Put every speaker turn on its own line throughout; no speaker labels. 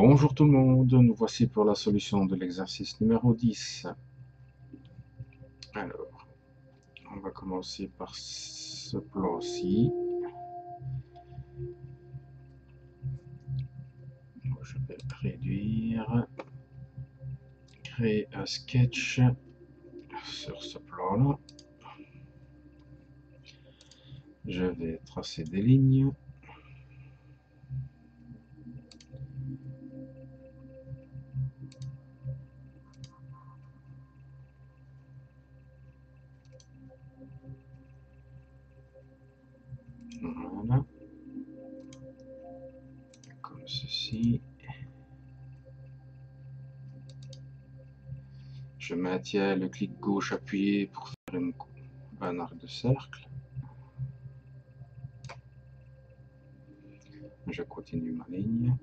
Bonjour tout le monde, nous voici pour la solution de l'exercice numéro 10. Alors, on va commencer par ce plan-ci. Je vais réduire, créer un sketch sur ce plan-là. Je vais tracer des lignes. Voilà. Comme ceci. Je maintiens le clic gauche appuyé pour faire un arc de cercle. Je continue ma ligne.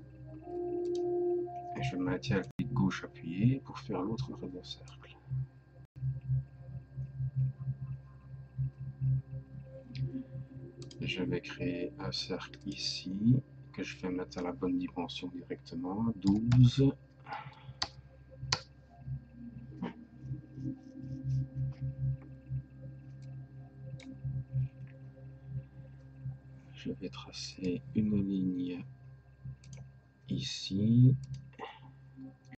Et je maintiens le clic gauche appuyé pour faire l'autre arc de cercle. Je vais créer un cercle ici, que je vais mettre à la bonne dimension directement, 12. Je vais tracer une ligne ici,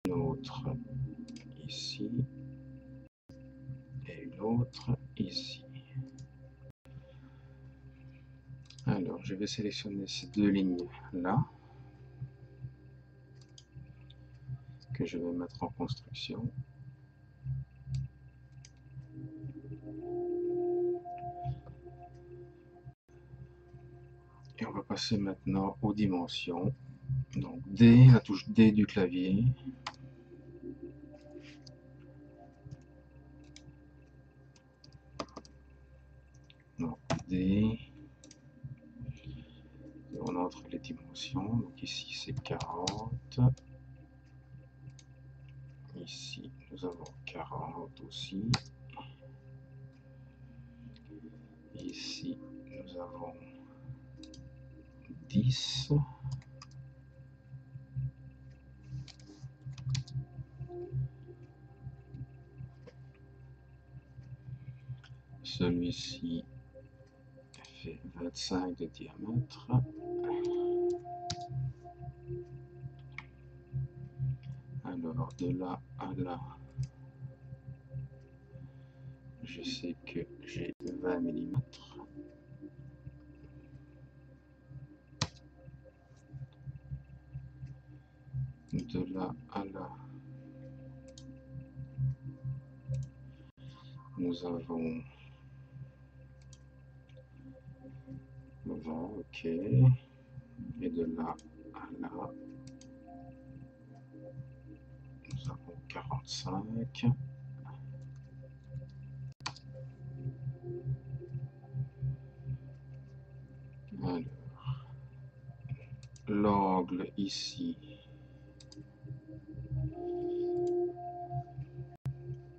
une autre ici, et une autre ici. Alors, je vais sélectionner ces deux lignes-là, que je vais mettre en construction. Et on va passer maintenant aux dimensions. Donc D, la touche D du clavier. Donc D. Et on entre les dimensions. Donc ici c'est 40. Ici nous avons 40 aussi. Ici nous avons 10. Celui-ci fait 25 de diamètre. Alors de là à là, je sais que j'ai 20 mm. De là à là, nous avons 20, ok. Et de là à là, nous avons 45. Alors, l'angle ici,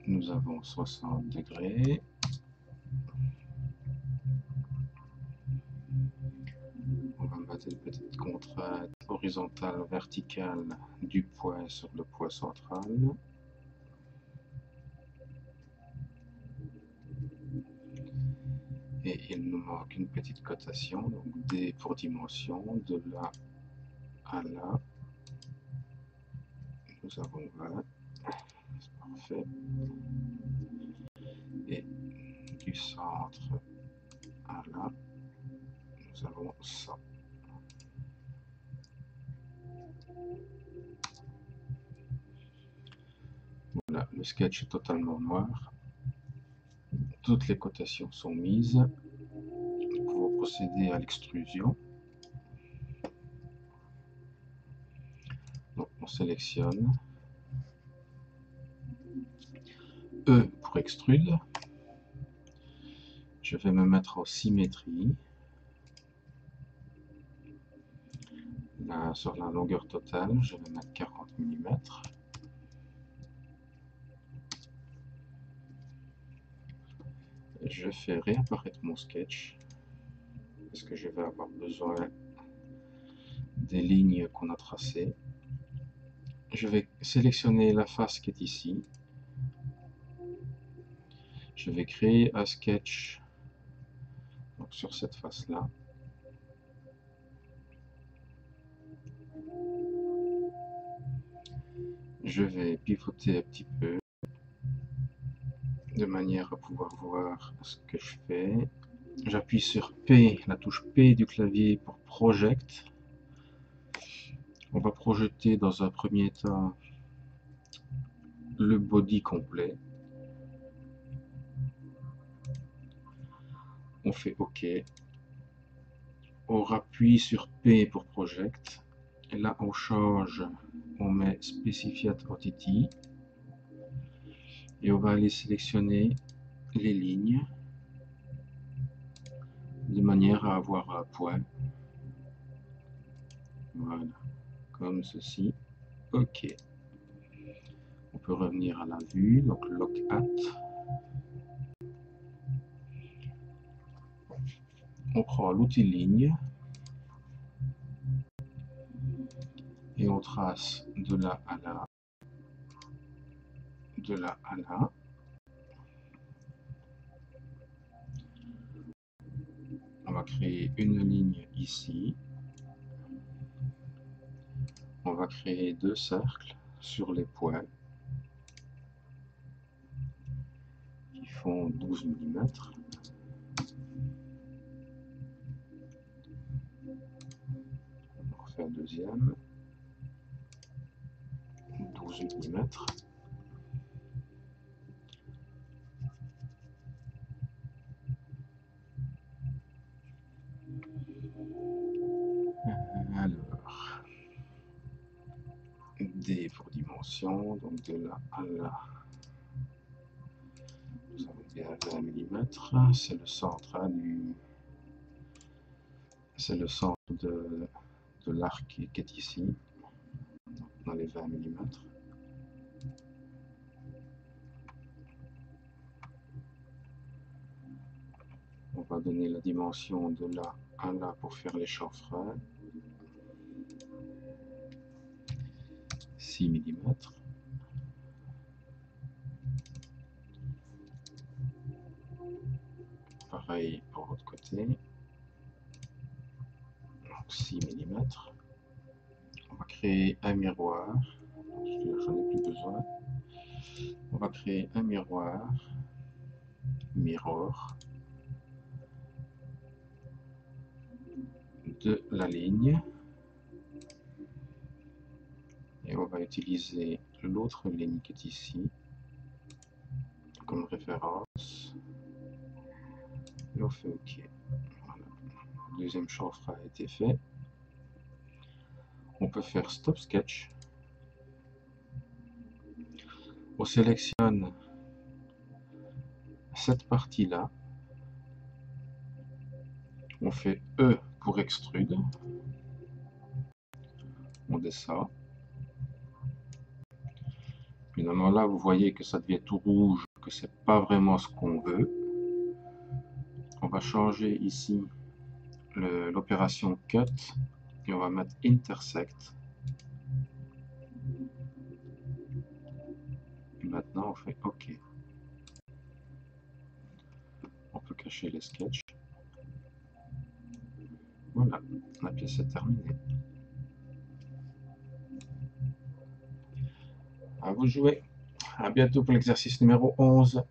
nous avons 60 degrés. On va mettre une petite contrainte horizontale verticale du point sur le point central. Et il nous manque une petite cotation, donc D pour dimension, de là à là, nous avons 20, c'est parfait. Et du centre à là, nous avons 100. Voilà, le sketch est totalement noir. Toutes les cotations sont mises. Nous pouvons procéder à l'extrusion. Donc on sélectionne E pour extrude. Je vais me mettre en symétrie. Là, sur la longueur totale, je vais mettre 40 mm. Je fais réapparaître mon sketch parce que je vais avoir besoin des lignes qu'on a tracées. Je vais sélectionner la face qui est ici. Je vais créer un sketch donc, sur cette face-là. Je vais pivoter un petit peu de manière à pouvoir voir ce que je fais. J'appuie sur P, la touche P du clavier pour Project. On va projeter dans un premier temps le body complet. On fait OK. On appuie sur P pour Project. Et là, on change. On met Specified Entity. Et on va aller sélectionner les lignes de manière à avoir un point. Voilà. Comme ceci. OK. On peut revenir à la vue. Donc, Lock At. On prend l'outil ligne. Et on trace de là à là. De là à là. On va créer une ligne ici. On va créer deux cercles sur les points qui font 12 mm. On va refaire deuxième. 12 mm. Alors, D pour dimension, donc de là à là, nous avons bien 20 mm, c'est le centre c'est le centre de l'arc qui est ici, dans les 20 mm. On va donner la dimension de là à là pour faire les chanfreins. 6 mm. Pareil pour l'autre côté. Donc 6 mm. On va créer un miroir. J'en ai plus besoin. On va créer un miroir. Mirror. De la ligne. Et on va utiliser l'autre ligne qui est ici comme référence. Et on fait OK. Voilà. Le deuxième chanfrein a été fait. On peut faire Stop Sketch. On sélectionne cette partie-là. On fait E pour extrude. On descend. Finalement là, vous voyez que ça devient tout rouge, que c'est pas vraiment ce qu'on veut. On va changer ici l'opération Cut et on va mettre Intersect. Et maintenant, on fait OK. On peut cacher les sketchs. Voilà, la pièce est terminée. À vous de jouer. À bientôt pour l'exercice numéro 11.